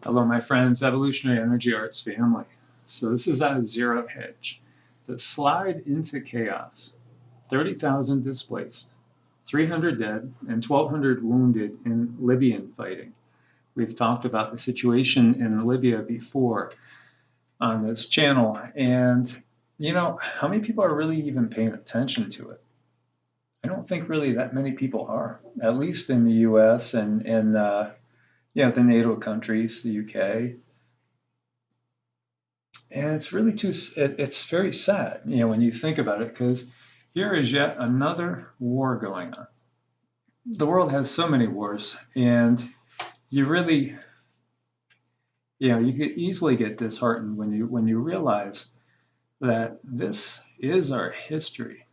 Hello, my friends, Evolutionary Energy Arts family. So this is out of Zero Hedge. The slide into chaos. 30,000 displaced, 300 dead, and 1,200 wounded in Libyan fighting. We've talked about the situation in Libya before on this channel, and how many people are really even paying attention to it? I don't think really that many people are, at least in the US and the NATO countries, the UK. And it's really it's very sad, when you think about it, because here is yet another war going on. The world has so many wars, and you really, you could easily get disheartened when you realize that this is our history.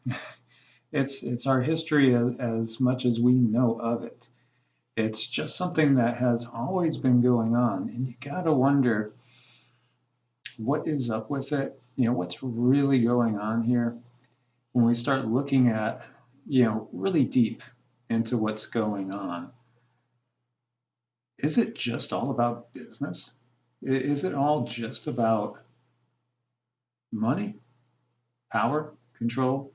It's our history as much as we know of it. It's just something that has always been going on, and you gotta wonder what is up with it. What's really going on here when we start looking at, really deep into what's going on. Is it just all about business? Is it all just about money, power, control?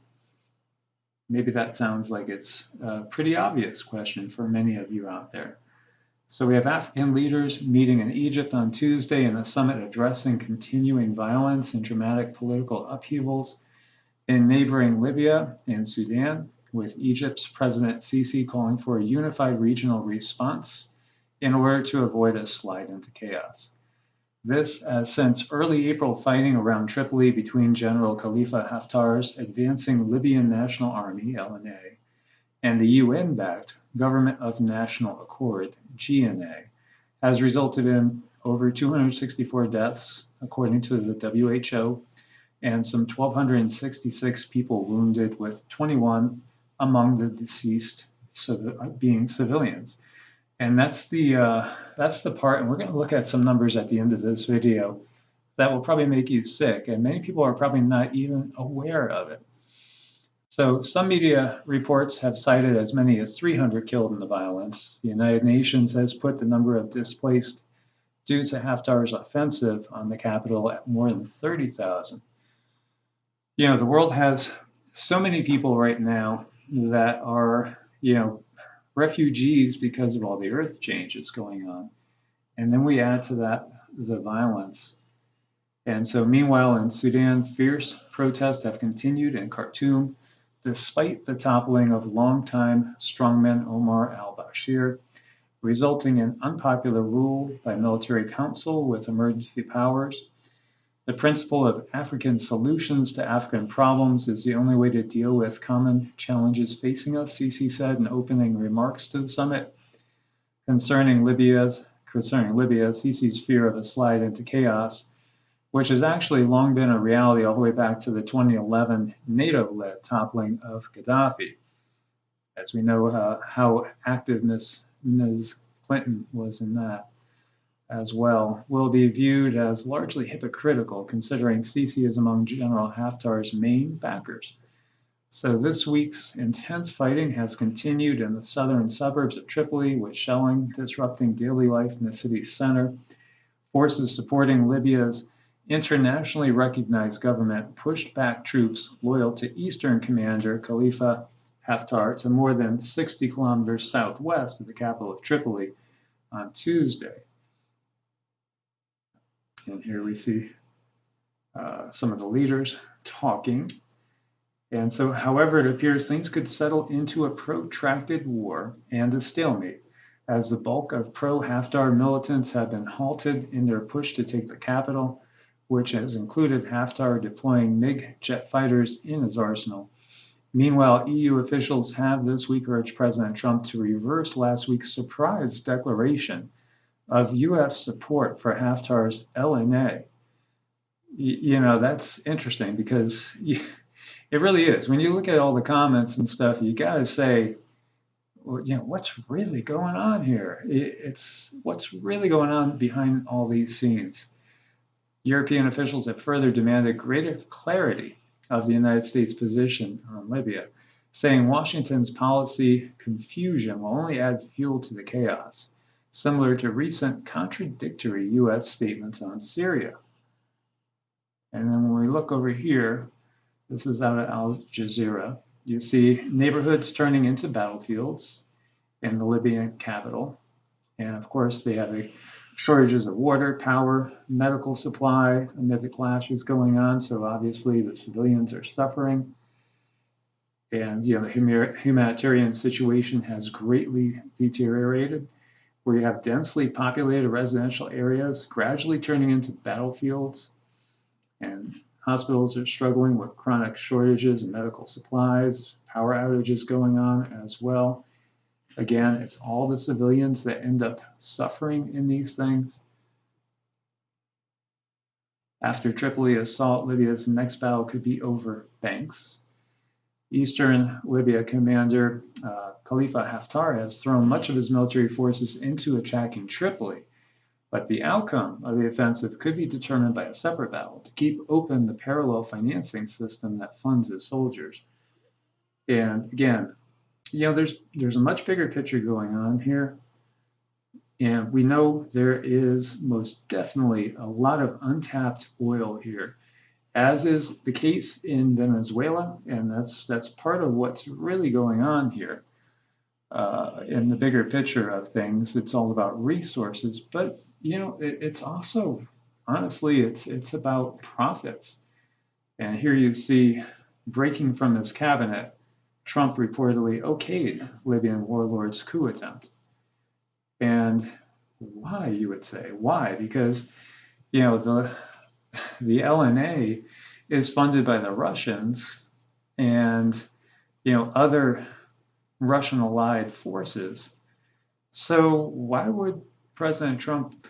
Maybe that sounds like it's a pretty obvious question for many of you out there. So we have African leaders meeting in Egypt on Tuesday in a summit addressing continuing violence and dramatic political upheavals in neighboring Libya and Sudan, with Egypt's President Sisi calling for a unified regional response in order to avoid a slide into chaos. This, since early April fighting around Tripoli between General Khalifa Haftar's advancing Libyan National Army, LNA, and the UN-backed Government of National Accord, GNA, has resulted in over 264 deaths, according to the WHO, and some 1,266 people wounded, with 21 among the deceased being civilians. And that's the part, and we're going to look at some numbers at the end of this video that will probably make you sick, and many people are probably not even aware of it. So some media reports have cited as many as 300 killed in the violence. The United Nations has put the number of displaced due to Haftar's offensive on the capital at more than 30,000. The world has so many people right now that are, refugees because of all the earth changes going on. And then we add to that the violence. And so meanwhile, in Sudan, fierce protests have continued in Khartoum, despite the toppling of longtime strongman Omar al-Bashir, resulting in unpopular rule by military council with emergency powers. The principle of African solutions to African problems is the only way to deal with common challenges facing us, Sisi said in opening remarks to the summit. Concerning Libya, Sisi's fear of a slide into chaos, which has actually long been a reality all the way back to the 2011 NATO-led toppling of Gaddafi. As we know how active Ms. Clinton was in that as well, will be viewed as largely hypocritical, considering Sisi is among General Haftar's main backers. So this week's intense fighting has continued in the southern suburbs of Tripoli, with shelling disrupting daily life in the city's center. Forces supporting Libya's internationally recognized government pushed back troops loyal to Eastern Commander Khalifa Haftar to more than 60 kilometers southwest of the capital of Tripoli on Tuesday. And here we see some of the leaders talking. And so, however, it appears things could settle into a protracted war and a stalemate, as the bulk of pro-Haftar militants have been halted in their push to take the capital, which has included Haftar deploying MiG jet fighters in his arsenal. Meanwhile, EU officials have this week urged President Trump to reverse last week's surprise declaration of U.S. support for Haftar's LNA. That's interesting, because it really is. When you look at all the comments and stuff, you got to say, well, what's really going on here? It's what's really going on behind all these scenes. European officials have further demanded greater clarity of the United States position on Libya, saying Washington's policy confusion will only add fuel to the chaos. similar to recent contradictory US statements on Syria. And then when we look over here, this is out of Al Jazeera, you see neighborhoods turning into battlefields in the Libyan capital. And of course, they have shortages of water, power, medical supply amid the clashes going on. So obviously the civilians are suffering. And the humanitarian situation has greatly deteriorated, where you have densely populated residential areas gradually turning into battlefields. And hospitals are struggling with chronic shortages of medical supplies, power outages going on as well. Again, it's all the civilians that end up suffering in these things. After Tripoli assault, Libya's next battle could be over banks. Eastern Libya commander Khalifa Haftar has thrown much of his military forces into attacking Tripoli, but the outcome of the offensive could be determined by a separate battle to keep open the parallel financing system that funds his soldiers. And again, there's a much bigger picture going on here. And we know there is most definitely a lot of untapped oil here, as is the case in Venezuela. And that's part of what's really going on here. In the bigger picture of things, it's all about resources, but it's also, honestly, it's about profits. And here you see, breaking from his cabinet, Trump reportedly okayed Libyan warlords' coup attempt. And why, you would say? Why? Because the LNA is funded by the Russians and other Russian allied forces. So why would President Trump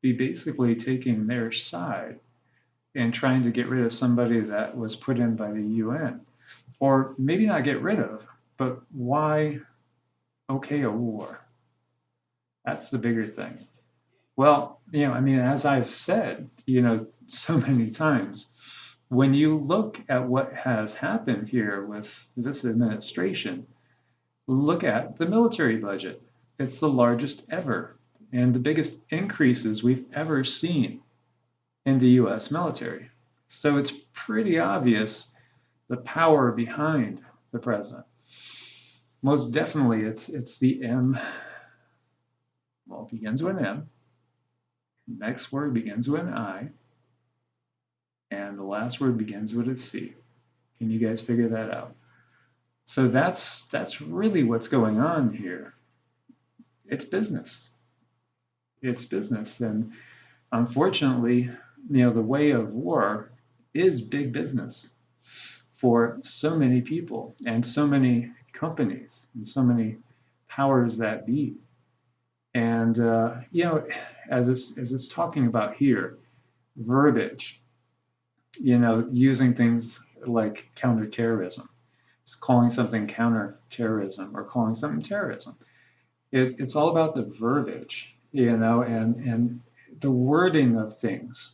be basically taking their side and trying to get rid of somebody that was put in by the UN? Or maybe not get rid of, but why okay a war? That's the bigger thing. Well, as I've said, so many times, when you look at what has happened here with this administration, look at the military budget. It's the largest ever and the biggest increases we've ever seen in the US military. So it's pretty obvious the power behind the president. Most definitely, it's the M. Well, it begins with an M. Next word begins with an I. And the last word begins with a C. Can you guys figure that out? So that's really what's going on here. It's business. It's business. And unfortunately, the way of war is big business for so many people and so many companies and so many powers that be. And as it's talking about here, verbiage, using things like counterterrorism, it's calling something counterterrorism or calling something terrorism. It's all about the verbiage, and the wording of things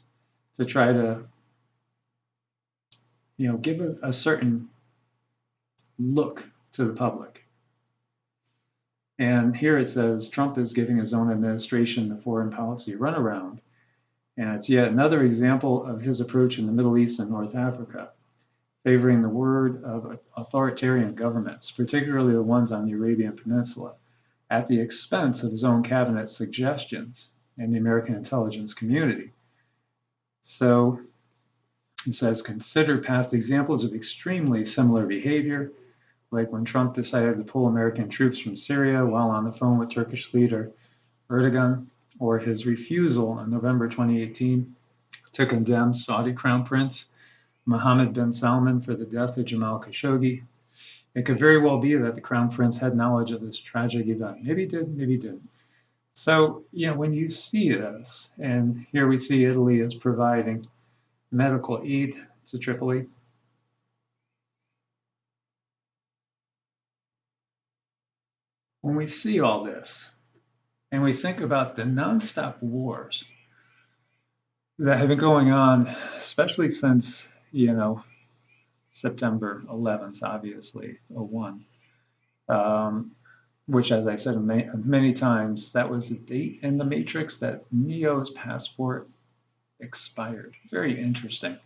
to try to give a certain look to the public. And here it says Trump is giving his own administration the foreign policy runaround. And it's yet another example of his approach in the Middle East and North Africa, favoring the word of authoritarian governments, particularly the ones on the Arabian Peninsula, at the expense of his own cabinet suggestions and the American intelligence community. So it says, consider past examples of extremely similar behavior, like when Trump decided to pull American troops from Syria while on the phone with Turkish leader Erdogan, or his refusal in November 2018 to condemn Saudi Crown Prince Mohammed bin Salman for the death of Jamal Khashoggi. It could very well be that the Crown Prince had knowledge of this tragic event. Maybe he did, maybe he didn't. So, when you see this, and here we see Italy is providing medical aid to Tripoli. When we see all this, and we think about the nonstop wars that have been going on, especially since, September 11th, obviously, 01. which, as I said many times, that was the date in the Matrix that Neo's passport expired. Very interesting.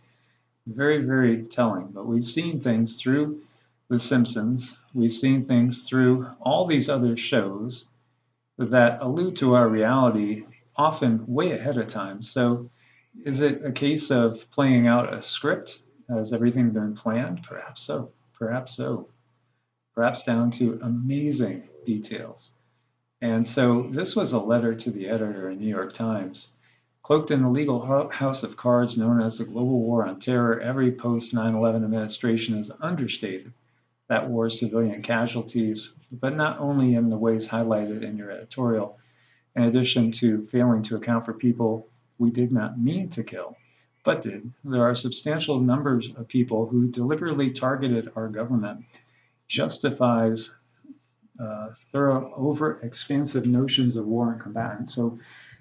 Very, very telling. But we've seen things through The Simpsons. We've seen things through all these other shows that allude to our reality, often way ahead of time. So is it a case of playing out a script? Has everything been planned? Perhaps so. Perhaps so. Perhaps down to amazing details. And so this was a letter to the editor in New York Times. Cloaked in the legal house of cards known as the global war on terror, every post 9/11 administration has understated that war's civilian casualties, but not only in the ways highlighted in your editorial. In addition to failing to account for people we did not mean to kill, but did, there are substantial numbers of people who deliberately targeted our government. Justifies thorough, over-expansive notions of war and combatants. So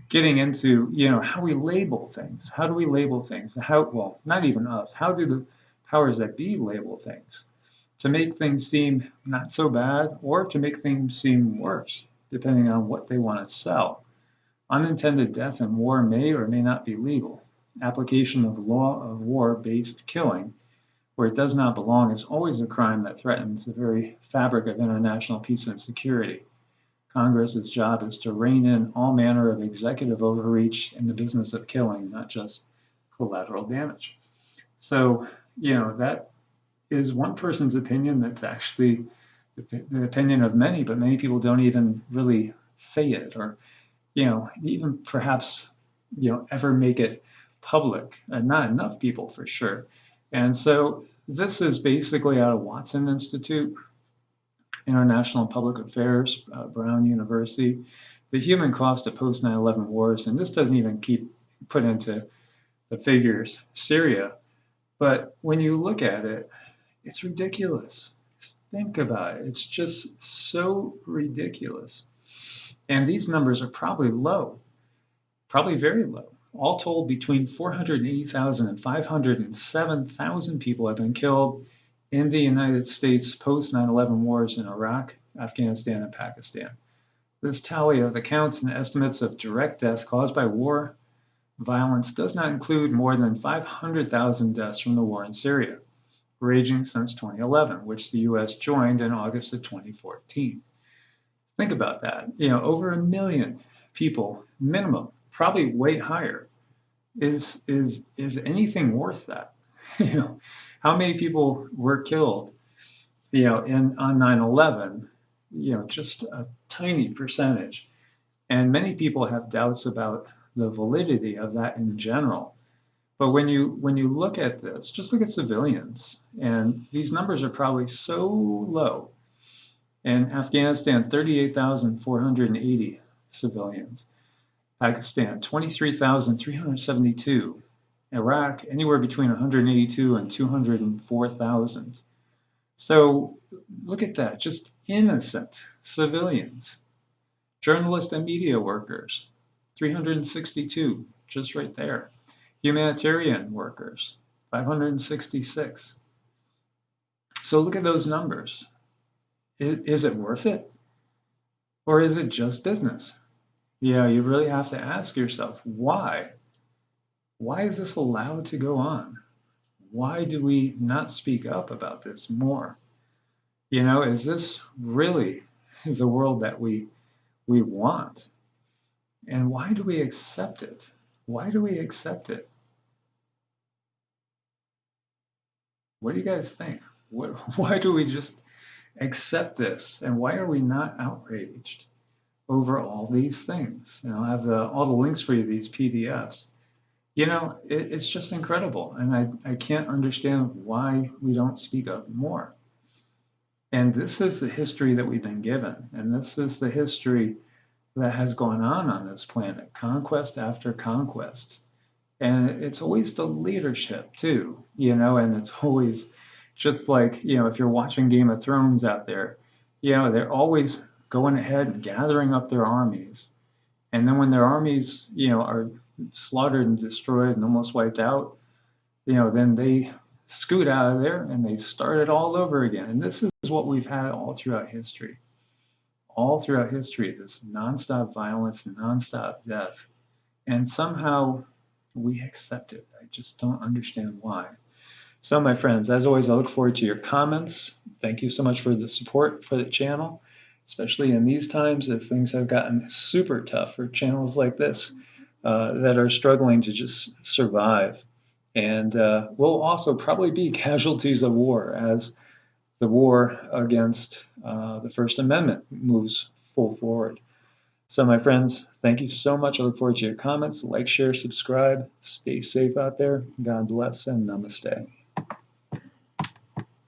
getting into, how we label things. How do we label things? Well, not even us. How do the powers that be label things? To make things seem not so bad or to make things seem worse, depending on what they want to sell. Unintended death in war may or may not be legal. Application of law of war-based killing, where it does not belong, is always a crime that threatens the very fabric of international peace and security. Congress's job is to rein in all manner of executive overreach in the business of killing, not just collateral damage. So, that is one person's opinion. That's actually the opinion of many, but many people don't even really say it or, even perhaps, ever make it public, and not enough people for sure. And so this is basically out of Watson Institute, International Public Affairs, Brown University, the human cost of post 9/11 wars, and this doesn't even keep put into the figures Syria, but when you look at it, it's ridiculous. Think about it. It's just so ridiculous. And these numbers are probably low, probably very low. All told, between 480,000 and 507,000 people have been killed in the United States post 9/11 wars in Iraq, Afghanistan, and Pakistan. This tally of the counts and estimates of direct deaths caused by war violence does not include more than 500,000 deaths from the war in Syria, raging since 2011, which the US joined in August of 2014. Think about that. Over 1 million people minimum, probably way higher. Is anything worth that? How many people were killed, on 9/11? Just a tiny percentage. And many people have doubts about the validity of that in general. But when you look at this, just look at civilians, and these numbers are probably so low. In Afghanistan, 38,480 civilians. Pakistan, 23,372. Iraq, anywhere between 182 and 204,000. So look at that, just innocent civilians. Journalists and media workers, 362, just right there. Humanitarian workers, 566. So look at those numbers. Is it worth it? Or is it just business? You really have to ask yourself, why? Why is this allowed to go on? Why do we not speak up about this more? Is this really the world that we want? And why do we accept it? Why do we accept it? What do you guys think? Why do we just accept this? And why are we not outraged over all these things? I have all the links for you, these PDFs. It's just incredible. And I can't understand why we don't speak up more. And this is the history that we've been given. And this is the history that has gone on this planet, conquest after conquest. And it's always the leadership too, and it's always just like, if you're watching Game of Thrones out there, they're always going ahead and gathering up their armies. And then when their armies, are slaughtered and destroyed and almost wiped out, then they scoot out of there and they start it all over again. And this is what we've had all throughout history. all throughout history, this nonstop violence, nonstop death, and somehow we accept it. I just don't understand why. So, my friends, as always, I look forward to your comments. Thank you so much for the support for the channel, especially in these times as things have gotten super tough for channels like this that are struggling to just survive. And we'll also probably be casualties of war as the war against the First Amendment moves full forward. So, my friends, thank you so much. I look forward to your comments. Like, share, subscribe. Stay safe out there. God bless and namaste.